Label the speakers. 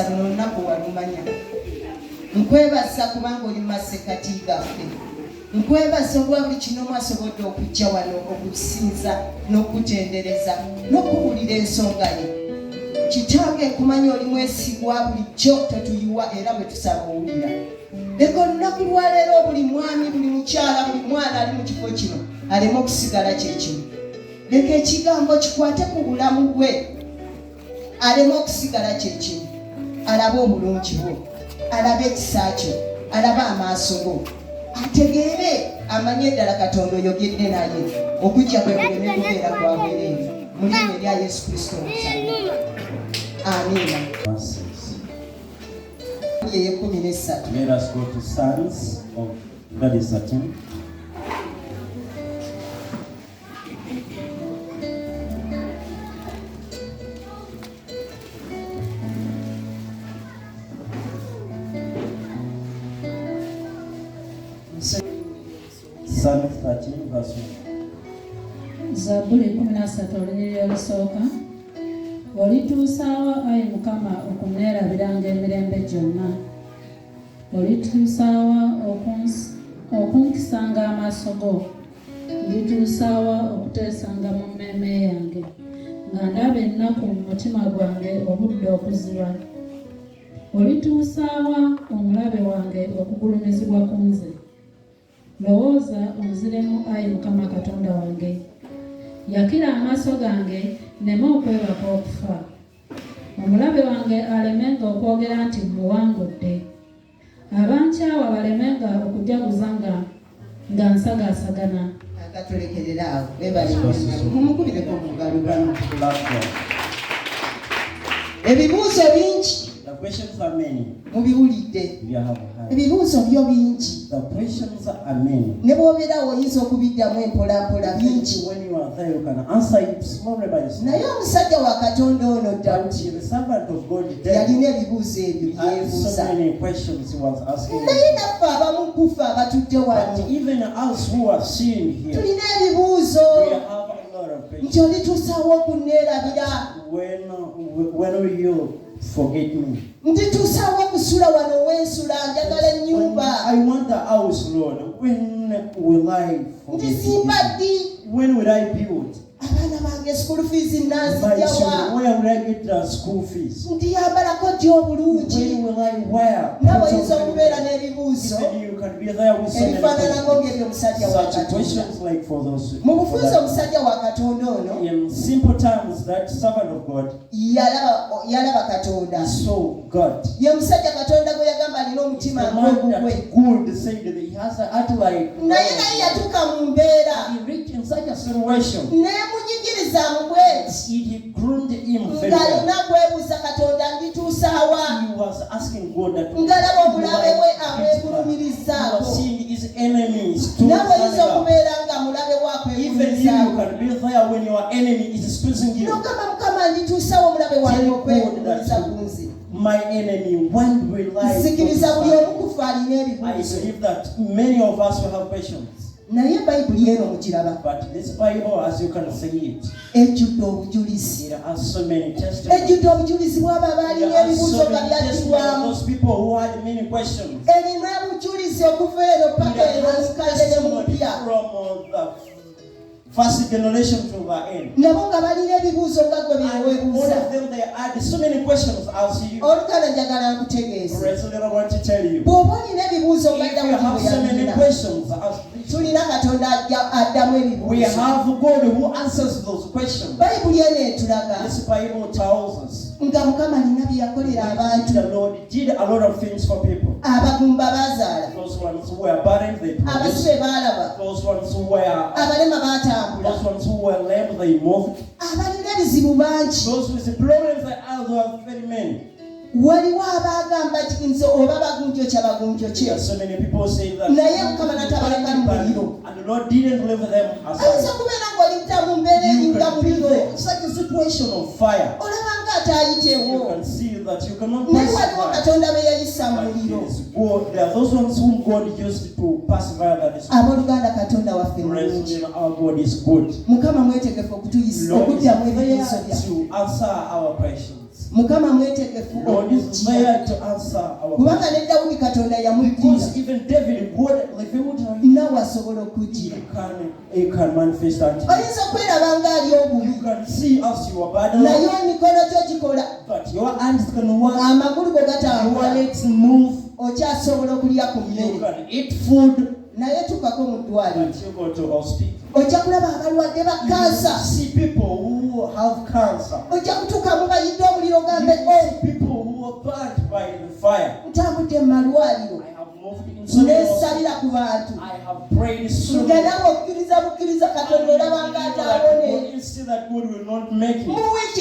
Speaker 1: Olunaku walumanya. Nkwebaza kubanga oli masekati gaffe. Nkwebaza olwa buli kino mwasobodde okujja wano okusinza n'okutendereza n'okuwulira ensonga ye. Kitange nkumanya oli mwesigwa bulijjo totuyiwa era bwe tusaba owulira. Leka olunaku lwa leero buli mwami, buli mukyala, buli mwana ali mu kifo kino aleme okusigala kyekimu. Leka ekigambo kikwate ku bulamu bwe aleme okusigala kyekimu. Alabe obulungi bwo, alabe ekisa kyo, alabe amaaso go, ategeere amanye ddala Katonda oyogedde naye okujja kwe kuleme kubeera kwa bwereere mu linnya erya Yesu Kristo omusana. Amiina.
Speaker 2: Let us go to Psalms of 13. Psalm 13 verse 1.
Speaker 3: Zaburi 13 olunyiriri olusooka. Olituusaawa ayi Mukama okunneerabiranga emirembe gyonna. Olituusaawa okunkisanga amaaso go. Olituusaawa okuteesanga mu mmeeme yange. Nga ndaba ennaku mu mutima gwange obudde okuziba. Olituusaawa omulabe wange okugulumizibwa ku nze. Lowooza onziremu ayi Mukama Katonda wange. Yakira amaaso gange nneme okwebaka okufa. Omulabe wange alemenga okwogera nti muwangudde. Abankyawa balemenga okujaguza nga nsagaasagana.
Speaker 1: Akatulekerera awo mumukubireko omugalo bano. Ebibuuzo bingi.
Speaker 2: The questions are many.
Speaker 1: Mubiwulidde. Ebibuuzo byo bingi.
Speaker 2: The questions are many.
Speaker 1: Ne bw'obeera oyinza okubiddamu empolampola bingi.
Speaker 2: When you are there, you can answer it slowly by slowly.
Speaker 1: Naye omusajja wa Katonda ono Dawudi
Speaker 2: The servant of God
Speaker 1: yalina ebibuuzo ebyo byebuuza.
Speaker 2: so many questions he was asking.
Speaker 1: Naye naffe abamu kufe abatudde
Speaker 2: But
Speaker 1: wano
Speaker 2: even us who are seeing here,
Speaker 1: tulina ebibuuzo.
Speaker 2: we have a lot of questions.
Speaker 1: Nti olituusaawo okunneerabira.
Speaker 2: When will you forget me?
Speaker 1: Nti tuusaawo okusula wano wensula njagala ennyumba.
Speaker 2: I want the house, Lord. When will I forget
Speaker 1: Nti
Speaker 2: you?
Speaker 1: simba ddi.
Speaker 2: When will I build?
Speaker 1: Abaana bange school fees
Speaker 2: My
Speaker 1: nanzijjawa.
Speaker 2: children, where will I get the school fees?
Speaker 1: Nti yambalako ddi obulungi.
Speaker 2: When will I wear?
Speaker 1: Nawe oyinza okubeera n'ebibuuzo
Speaker 2: Even you can be there with so many
Speaker 1: ebifaananako
Speaker 2: questions.
Speaker 1: ng'ebyo omusajja wa
Speaker 2: Such
Speaker 1: Katonda.
Speaker 2: questions like for those.
Speaker 1: Mu bufuuzi omusajja wa Katonda ono
Speaker 2: In simple terms, that servant of God
Speaker 1: yalaba Katonda.
Speaker 2: saw God.
Speaker 1: Ye musajja Katonda gwe yagamba alina omutima
Speaker 2: The man
Speaker 1: ng'ogugwe.
Speaker 2: that good said that he has a heart like.
Speaker 1: Naye yatuuka mu mbeera
Speaker 2: He reached in such a situation.
Speaker 1: n'emunyigiriza mu bweti
Speaker 2: He groomed him very well.
Speaker 1: ng'alina kwebuuza Katonda ndituusaawa.
Speaker 2: He was asking God that.
Speaker 1: Ngalaba omulabe we
Speaker 2: He
Speaker 1: amwegulumirizzaako.
Speaker 2: was seeing his enemies to
Speaker 1: Nawe oyinza
Speaker 2: stand up.
Speaker 1: okubeera nga mulabe
Speaker 2: Even you
Speaker 1: wakwegulumirizzaako.
Speaker 2: can be there when your enemy is squeezing you.
Speaker 1: N'ogamba Mukama ndituusaawo omulabe wange okwegulumiza ku nze.
Speaker 2: My enemy, when will I?
Speaker 1: Nzikiriza buli omu kufe alina
Speaker 2: I
Speaker 1: ebibuuzo.
Speaker 2: believe that many of us will have questions.
Speaker 1: Naye Bayibuli eno mukiraba
Speaker 2: But this Bible, as you can see it,
Speaker 1: ejjudde obujulizi.
Speaker 2: it has so many testimonies.
Speaker 1: Ejjudde obujulizi bw'abo
Speaker 2: There
Speaker 1: abaalina
Speaker 2: are
Speaker 1: ebibuuzo
Speaker 2: so
Speaker 1: nga
Speaker 2: many testimonies of
Speaker 1: byaddibwamu.
Speaker 2: those people who had many questions.
Speaker 1: Erina obujulizi okuva eno
Speaker 2: It
Speaker 1: paka eno
Speaker 2: has
Speaker 1: omukadde ne
Speaker 2: testimony
Speaker 1: mupya.
Speaker 2: from the first generation to the end.
Speaker 1: Nabo nga balina ebibuuzo nga gwe
Speaker 2: And all
Speaker 1: byewebuuza.
Speaker 2: of them, they had so many questions as you.
Speaker 1: Oluganda njagala nkutegeeze.
Speaker 2: President, I want to tell you.
Speaker 1: Bw'oba olina ebibuuzo nga
Speaker 2: If you
Speaker 1: Dawudi
Speaker 2: have
Speaker 1: bwe
Speaker 2: so many
Speaker 1: yalina,
Speaker 2: questions as
Speaker 1: tulina Katonda addamu
Speaker 2: we
Speaker 1: ebibuuzo.
Speaker 2: have God who answers those questions.
Speaker 1: Bayibuli eno etulaga
Speaker 2: This Bible tells us
Speaker 1: nga Mukama alina bye yakolera abantu.
Speaker 2: the Lord did a lot of things for people.
Speaker 1: Abagumba bazaala,
Speaker 2: Those ones who were barren, they produced.
Speaker 1: abasibe baalaba,
Speaker 2: Those ones who were
Speaker 1: abalema baatambula,
Speaker 2: those ones who were lame, they moved.
Speaker 1: abalina ebizibu bangi.
Speaker 2: Those with the problems, they are very many.
Speaker 1: Waliwo abaagamba nti nze oba bagunjokya bagunjokye.
Speaker 2: There are so many people saying that.
Speaker 1: Naye Mukama n'atabaleka mu muliro.
Speaker 2: And the Lord didn't leave them
Speaker 1: Ayinza
Speaker 2: aside.
Speaker 1: okubeera ng'oli mu mbeera
Speaker 2: You
Speaker 1: eringa
Speaker 2: can be
Speaker 1: muliro.
Speaker 2: there. Such a situation of fire.
Speaker 1: Olaba ng'ataayitewo.
Speaker 2: You can see that you cannot
Speaker 1: Naye
Speaker 2: pass
Speaker 1: waliwo
Speaker 2: fire.
Speaker 1: Katonda be yayisa mu
Speaker 2: But
Speaker 1: muliro.
Speaker 2: it is God. There are those ones whom God used to pass fire that is.
Speaker 1: Abooluganda Katonda waffe mulungi.
Speaker 2: Praise our God is good.
Speaker 1: Mukama mwetegefu okuddamu
Speaker 2: Lord is
Speaker 1: ebibuuzo
Speaker 2: there
Speaker 1: byaffe.
Speaker 2: to answer our questions.
Speaker 1: Mukama mwetegefu
Speaker 2: God is there to answer our
Speaker 1: kubanga
Speaker 2: prayers.
Speaker 1: ne Dawudi Katonda yamujjira
Speaker 2: Because even David, God, if he would have,
Speaker 1: nawe asobola okujjira.
Speaker 2: he can manifest that.
Speaker 1: Oyinza okweraba ng'ali obubi
Speaker 2: You can see us, you are bad,
Speaker 1: naye emikono gyo gikola,
Speaker 2: but your hands can work,
Speaker 1: amagulu go
Speaker 2: your
Speaker 1: gatambula,
Speaker 2: legs move,
Speaker 1: okyasobola okulya ku
Speaker 2: you
Speaker 1: mmere.
Speaker 2: can eat food,
Speaker 1: Naye tukako mu ddwaliro
Speaker 2: but you go to hospital.
Speaker 1: ojja kulaba abalwadde ba
Speaker 2: You
Speaker 1: kansa,
Speaker 2: see people who have cancer.
Speaker 1: ojja kutuuka mu bayidde omuliro
Speaker 2: You
Speaker 1: gambe
Speaker 2: see people who are burnt by the fire.
Speaker 1: ntambudde mu malwaliro
Speaker 2: I have moved in so many hospitals.
Speaker 1: neesalira ku bantu
Speaker 2: I have prayed so
Speaker 1: nga
Speaker 2: many.
Speaker 1: nawe okkiriza bukkiriza Katonda olaba ng'ataabone
Speaker 2: You see that God will not make
Speaker 1: mu
Speaker 2: it.
Speaker 1: wiiki